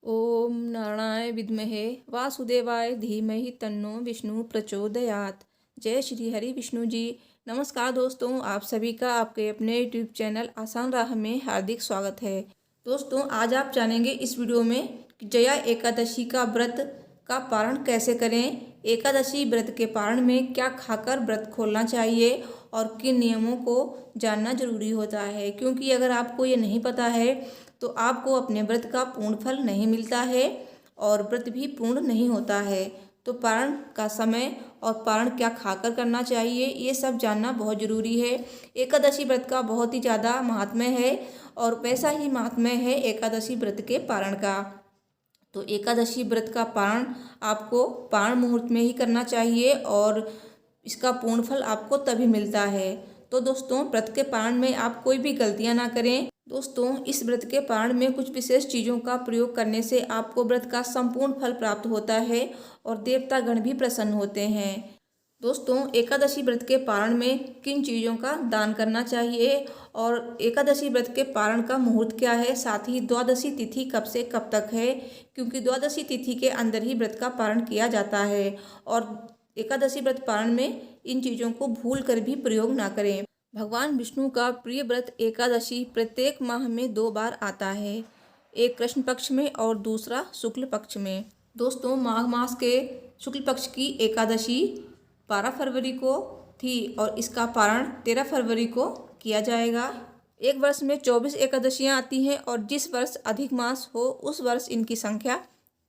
ओम नारायणाय विद्महे वासुदेवाय धीमहि तन्नो विष्णु प्रचोदयात्। जय श्री हरि विष्णु जी। नमस्कार दोस्तों, आप सभी का आपके अपने यूट्यूब चैनल आसान राह में हार्दिक स्वागत है। दोस्तों, आज आप जानेंगे इस वीडियो में कि जया एकादशी का व्रत का पारण कैसे करें, एकादशी व्रत के पारण में क्या खाकर व्रत खोलना चाहिए और किन नियमों को जानना जरूरी होता है, क्योंकि अगर आपको ये नहीं पता है तो आपको अपने व्रत का पूर्ण फल नहीं मिलता है और व्रत भी पूर्ण नहीं होता है। तो पारण का समय और पारण क्या खाकर करना चाहिए, ये सब जानना बहुत ज़रूरी है। एकादशी व्रत का बहुत ही ज़्यादा महात्म्य है और वैसा ही महात्म्य है एकादशी व्रत के पारण का। तो एकादशी व्रत का पारण आपको पारण मुहूर्त में ही करना चाहिए और इसका पूर्ण फल आपको तभी मिलता है। तो दोस्तों, व्रत के पारण में आप कोई भी गलतियां ना करें। दोस्तों, इस व्रत के पारण में कुछ विशेष चीज़ों का प्रयोग करने से आपको व्रत का संपूर्ण फल प्राप्त होता है और देवतागण भी प्रसन्न होते हैं। दोस्तों, एकादशी व्रत के पारण में किन चीज़ों का दान करना चाहिए और एकादशी व्रत के पारण का मुहूर्त क्या है, साथ ही द्वादशी तिथि कब से कब तक है, क्योंकि द्वादशी तिथि के अंदर ही व्रत का पारण किया जाता है और एकादशी व्रत पारण में इन चीज़ों को भूल कर भी प्रयोग ना करें। भगवान विष्णु का प्रिय व्रत एकादशी प्रत्येक माह में 2 बार आता है, एक कृष्ण पक्ष में और दूसरा शुक्ल पक्ष में। दोस्तों, माघ मास के शुक्ल पक्ष की एकादशी 12 फरवरी को थी और इसका पारण 13 फरवरी को किया जाएगा। एक वर्ष में 24 एकादशियां आती हैं और जिस वर्ष अधिक मास हो उस वर्ष इनकी संख्या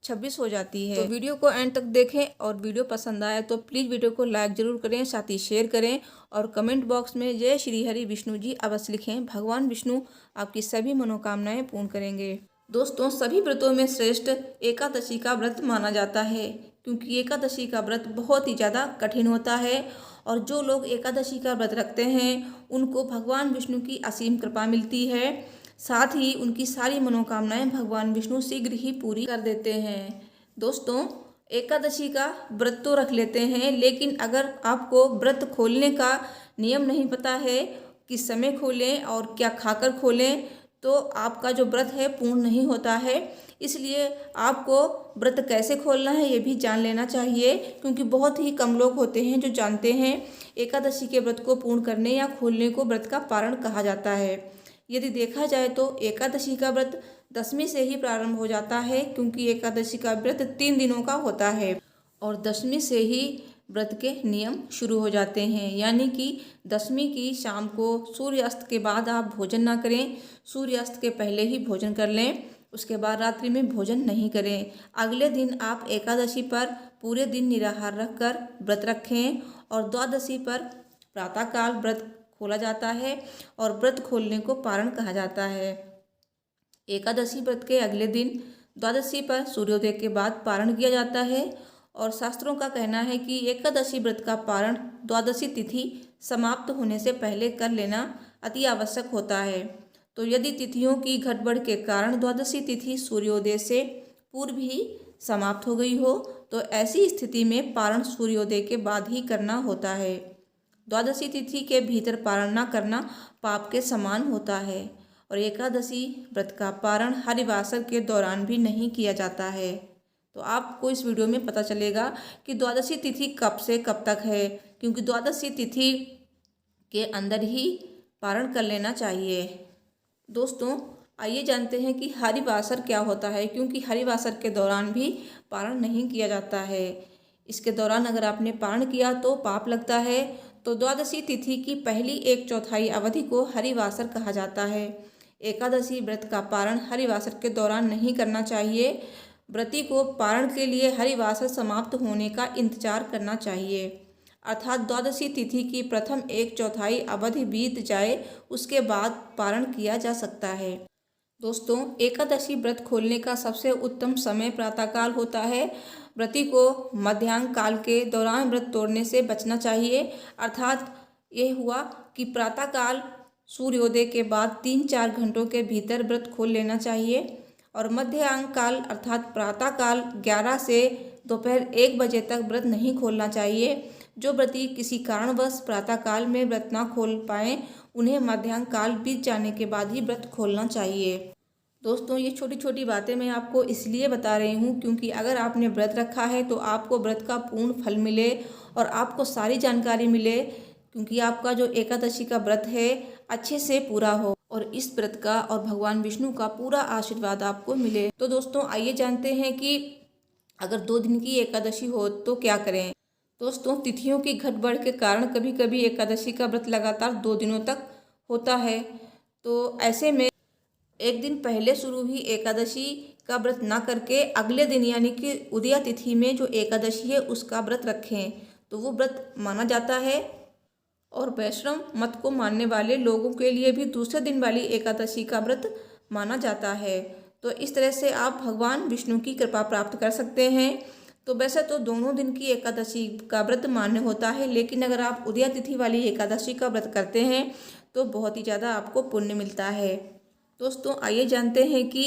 26 हो जाती है। तो वीडियो को एंड तक देखें और वीडियो पसंद आए तो प्लीज़ वीडियो को लाइक जरूर करें, साथ ही शेयर करें और कमेंट बॉक्स में जय श्री हरि विष्णु जी अवश्य लिखें। भगवान विष्णु आपकी सभी मनोकामनाएं पूर्ण करेंगे। दोस्तों, सभी व्रतों में श्रेष्ठ एकादशी का व्रत माना जाता है, क्योंकि एकादशी का व्रत बहुत ही ज़्यादा कठिन होता है और जो लोग एकादशी का व्रत रखते हैं उनको भगवान विष्णु की असीम कृपा मिलती है। साथ ही उनकी सारी मनोकामनाएं भगवान विष्णु शीघ्र ही पूरी कर देते हैं। दोस्तों, एकादशी का व्रत तो रख लेते हैं, लेकिन अगर आपको व्रत खोलने का नियम नहीं पता है, किस समय खोलें और क्या खाकर खोलें, तो आपका जो व्रत है पूर्ण नहीं होता है। इसलिए आपको व्रत कैसे खोलना है ये भी जान लेना चाहिए, क्योंकि बहुत ही कम लोग होते हैं जो जानते हैं एकादशी के व्रत को पूर्ण करने या खोलने को व्रत का पारण कहा जाता है। यदि देखा जाए तो एकादशी का व्रत दशमी से ही प्रारंभ हो जाता है, क्योंकि एकादशी का व्रत 3 दिनों का होता है और दशमी से ही व्रत के नियम शुरू हो जाते हैं। यानी कि दशमी की शाम को सूर्यास्त के बाद आप भोजन ना करें, सूर्यास्त के पहले ही भोजन कर लें, उसके बाद रात्रि में भोजन नहीं करें। अगले दिन आप एकादशी पर पूरे दिन निराहार रखकर व्रत रखें और द्वादशी पर प्रातःकाल व्रत खोला जाता है और व्रत खोलने को पारण कहा जाता है। एकादशी व्रत के अगले दिन द्वादशी पर सूर्योदय के बाद पारण किया जाता है और शास्त्रों का कहना है कि एकादशी व्रत का पारण द्वादशी तिथि समाप्त होने से पहले कर लेना अति आवश्यक होता है। तो यदि तिथियों की गड़बड़ के कारण द्वादशी तिथि सूर्योदय से पूर्व ही समाप्त हो गई हो तो ऐसी स्थिति में पारण सूर्योदय के बाद ही करना होता है। द्वादशी तिथि के भीतर पारण न करना पाप के समान होता है और एकादशी व्रत का पारण हरिवासर के दौरान भी नहीं किया जाता है। तो आपको इस वीडियो में पता चलेगा कि द्वादशी तिथि कब से कब तक है, क्योंकि द्वादशी तिथि के अंदर ही पारण कर लेना चाहिए। दोस्तों, आइए जानते हैं कि हरिवासर क्या होता है, क्योंकि हरिवासर के दौरान भी पारण नहीं किया जाता है। इसके दौरान अगर आपने पारण किया तो पाप लगता है। तो द्वादशी तिथि की पहली 1/4 अवधि को हरिवासर कहा जाता है। एकादशी व्रत का पारण हरिवासर के दौरान नहीं करना चाहिए। व्रती को पारण के लिए हरिवासर समाप्त होने का इंतजार करना चाहिए, अर्थात द्वादशी तिथि की प्रथम 1/4 अवधि बीत जाए उसके बाद पारण किया जा सकता है। दोस्तों, एकादशी व्रत खोलने का सबसे उत्तम समय प्रातःकाल होता है। व्रती को मध्याह्न काल के दौरान व्रत तोड़ने से बचना चाहिए, अर्थात ये हुआ कि प्रातःकाल सूर्योदय के बाद 3-4 घंटों के भीतर व्रत खोल लेना चाहिए और मध्याह्न काल अर्थात प्रातःकाल 11 से दोपहर 1 बजे तक व्रत नहीं खोलना चाहिए। जो व्रती किसी कारणवश प्रातःकाल में व्रत ना खोल पाएँ उन्हें मध्याह्न काल बीत जाने के बाद ही व्रत खोलना चाहिए। दोस्तों ये छोटी छोटी बातें मैं आपको इसलिए बता रही हूँ क्योंकि अगर आपने व्रत रखा है तो आपको व्रत का पूर्ण फल मिले और आपको सारी जानकारी मिले, क्योंकि आपका जो एकादशी का व्रत है अच्छे से पूरा हो और इस व्रत का और भगवान विष्णु का पूरा आशीर्वाद आपको मिले। तो दोस्तों आइए जानते हैं कि अगर 2 दिन की एकादशी हो तो क्या करें। दोस्तों तिथियों की घटबढ़ के कारण कभी कभी एकादशी का व्रत लगातार 2 दिनों तक होता है। तो ऐसे में एक दिन पहले शुरू हुई एकादशी का व्रत ना करके अगले दिन यानी कि उदया तिथि में जो एकादशी है उसका व्रत रखें तो वो व्रत माना जाता है। और वैष्णव मत को मानने वाले लोगों के लिए भी दूसरे दिन वाली एकादशी का व्रत माना जाता है। तो इस तरह से आप भगवान विष्णु की कृपा प्राप्त कर सकते हैं। तो वैसे तो दोनों दिन की एकादशी का व्रत मान्य होता है, लेकिन अगर आप उदया तिथि वाली एकादशी का व्रत करते हैं तो बहुत ही ज़्यादा आपको पुण्य मिलता है। दोस्तों आइए जानते हैं कि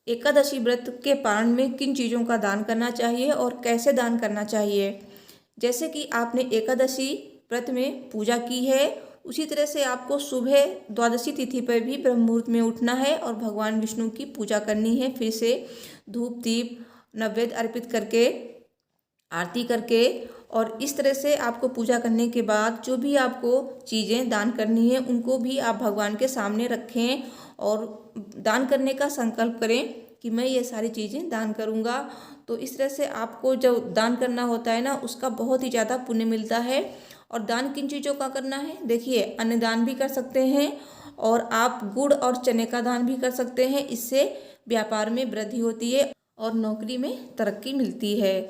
एकादशी व्रत के पारण में किन चीज़ों का दान करना चाहिए और कैसे दान करना चाहिए। जैसे कि आपने एकादशी व्रत में पूजा की है, उसी तरह से आपको सुबह द्वादशी तिथि पर भी ब्रह्म मुहूर्त में उठना है और भगवान विष्णु की पूजा करनी है। फिर से धूप दीप नैवेद्य अर्पित करके आरती करके और इस तरह से आपको पूजा करने के बाद जो भी आपको चीज़ें दान करनी है उनको भी आप भगवान के सामने रखें और दान करने का संकल्प करें कि मैं ये सारी चीज़ें दान करूँगा। तो इस तरह से आपको जब दान करना होता है ना उसका बहुत ही ज़्यादा पुण्य मिलता है। और दान किन चीज़ों का करना है, देखिए अन्न दान भी कर सकते हैं और आप गुड़ और चने का दान भी कर सकते हैं। इससे व्यापार में वृद्धि होती है और नौकरी में तरक्की मिलती है।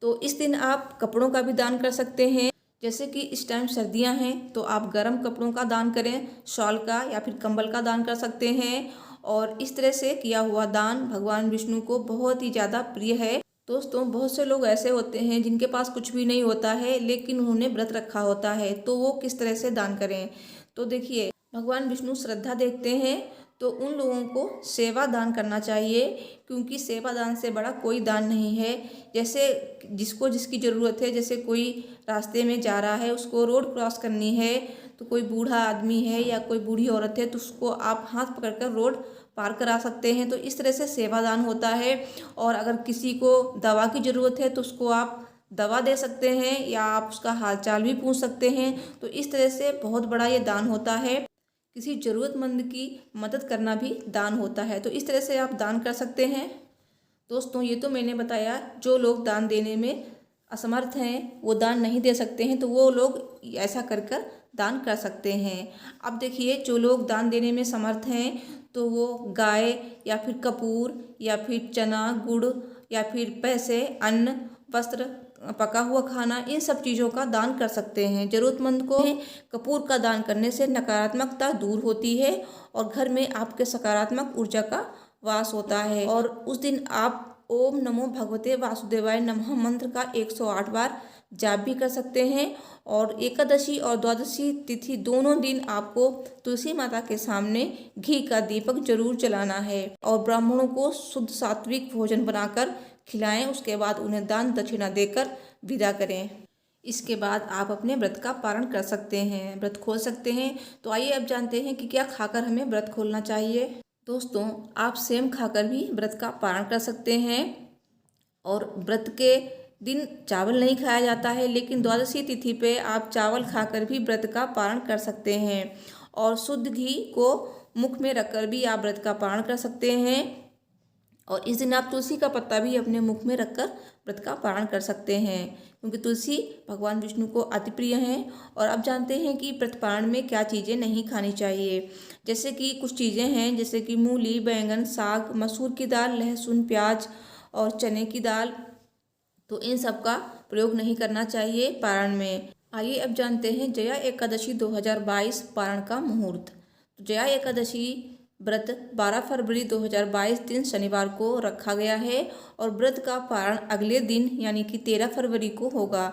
तो इस दिन आप कपड़ों का भी दान कर सकते हैं। जैसे कि इस टाइम सर्दियां हैं तो आप गर्म कपड़ों का दान करें, शॉल का या फिर कंबल का दान कर सकते हैं। और इस तरह से किया हुआ दान भगवान विष्णु को बहुत ही ज़्यादा प्रिय है। दोस्तों बहुत से लोग ऐसे होते हैं जिनके पास कुछ भी नहीं होता है लेकिन उन्होंने व्रत रखा होता है, तो वो किस तरह से दान करें। तो देखिए भगवान विष्णु श्रद्धा देखते हैं तो उन लोगों को सेवा दान करना चाहिए, क्योंकि सेवा दान से बड़ा कोई दान नहीं है। जैसे जिसको जिसकी ज़रूरत है, जैसे कोई रास्ते में जा रहा है उसको रोड क्रॉस करनी है तो कोई बूढ़ा आदमी है या कोई बूढ़ी औरत है तो उसको आप हाथ पकड़कर रोड पार करा सकते हैं। तो इस तरह से सेवा दान होता है। और अगर किसी को दवा की ज़रूरत है तो उसको आप दवा दे सकते हैं या आप उसका हालचाल भी पूछ सकते हैं। तो इस तरह से बहुत बड़ा ये दान होता है। किसी ज़रूरतमंद की मदद करना भी दान होता है। तो इस तरह से आप दान कर सकते हैं। दोस्तों ये तो मैंने बताया, जो लोग दान देने में असमर्थ हैं, वो दान नहीं दे सकते हैं, तो वो लोग ऐसा कर कर दान कर सकते हैं। अब देखिए जो लोग दान देने में समर्थ हैं तो वो गाय या फिर कपूर या फिर चना गुड़ या फिर पैसे अन्न वस्त्र पका हुआ खाना इन सब चीज़ों का दान कर सकते हैं। ज़रूरतमंद को कपूर का दान करने से नकारात्मकता दूर होती है और घर में आपके सकारात्मक ऊर्जा का वास होता है। और उस दिन आप ओम नमो भगवते वासुदेवाय नमः मंत्र का 108 बार जाप भी कर सकते हैं। और एकादशी और द्वादशी तिथि दोनों दिन आपको तुलसी माता के सामने घी का दीपक जरूर जलाना है और ब्राह्मणों को शुद्ध सात्विक भोजन बनाकर खिलाएं। उसके बाद उन्हें दान दक्षिणा देकर विदा करें। इसके बाद आप अपने व्रत का पारण कर सकते हैं, व्रत खोल सकते हैं। तो आइए अब जानते हैं कि क्या खाकर हमें व्रत खोलना चाहिए। दोस्तों आप सेम खाकर भी व्रत का पारण कर सकते हैं। और व्रत के दिन चावल नहीं खाया जाता है, लेकिन द्वादशी तिथि पे आप चावल खाकर भी व्रत का पारण कर सकते हैं। और शुद्ध घी को मुख में रखकर भी आप व्रत का पारण कर सकते हैं। और इस दिन आप तुलसी का पत्ता भी अपने मुख में रखकर व्रत का पारण कर सकते हैं, क्योंकि तुलसी भगवान विष्णु को अति प्रिय हैं। और अब जानते हैं कि व्रत पारण में क्या चीज़ें नहीं खानी चाहिए। जैसे कि कुछ चीज़ें हैं जैसे कि मूली बैंगन साग मसूर की दाल लहसुन प्याज और चने की दाल, तो इन सब का प्रयोग नहीं करना चाहिए पारण में। आइए अब जानते हैं जया एकादशी 2022 पारण का मुहूर्त। तो जया एकादशी व्रत 12 फरवरी 2022 दिन शनिवार को रखा गया है और व्रत का पारण अगले दिन यानी कि 13 फरवरी को होगा।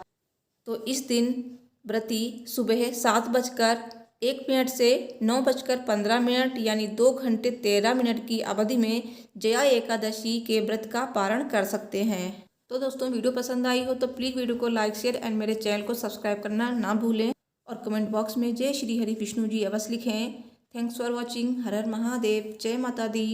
तो इस दिन व्रती सुबह 7:01 से 9:15 यानी 2 घंटे 13 मिनट की अवधि में जया एकादशी के व्रत का पारण कर सकते हैं। तो दोस्तों वीडियो पसंद आई हो तो प्लीज़ वीडियो को लाइक शेयर एंड मेरे चैनल को सब्सक्राइब करना ना भूलें। और कमेंट बॉक्स में जय श्री हरि विष्णु जी अवश्य लिखें। Thanks for watching. हर हर महादेव। जय माता दी।